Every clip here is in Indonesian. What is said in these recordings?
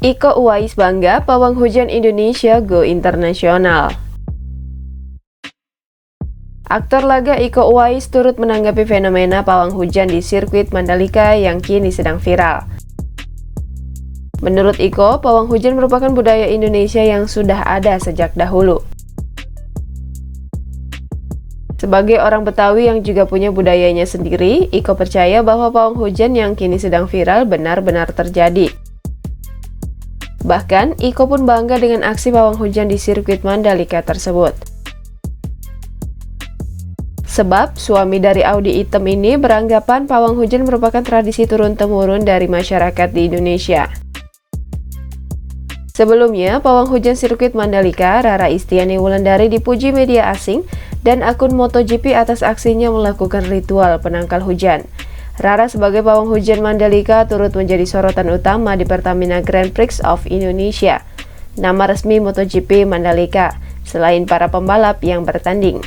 Iko Uwais bangga pawang hujan Indonesia go internasional. Aktor laga Iko Uwais turut menanggapi fenomena pawang hujan di sirkuit Mandalika yang kini sedang viral. Menurut Iko, pawang hujan merupakan budaya Indonesia yang sudah ada sejak dahulu. Sebagai orang Betawi yang juga punya budayanya sendiri, Iko percaya bahwa pawang hujan yang kini sedang viral benar-benar terjadi. Bahkan, Iko pun bangga dengan aksi pawang hujan di sirkuit Mandalika tersebut. Sebab, suami dari Audi Item ini beranggapan pawang hujan merupakan tradisi turun-temurun dari masyarakat di Indonesia. Sebelumnya, pawang hujan sirkuit Mandalika, Rara Istiani Wulandari dipuji media asing dan akun MotoGP atas aksinya melakukan ritual penangkal hujan. Rara sebagai pawang hujan Mandalika turut menjadi sorotan utama di Pertamina Grand Prix of Indonesia, nama resmi MotoGP Mandalika, selain para pembalap yang bertanding.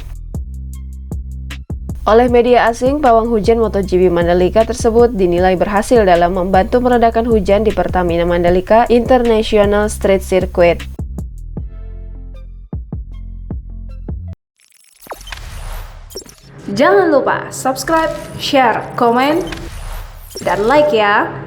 Oleh media asing, pawang hujan MotoGP Mandalika tersebut dinilai berhasil dalam membantu meredakan hujan di Pertamina Mandalika International Street Circuit. Jangan lupa subscribe, share, komen, dan like ya!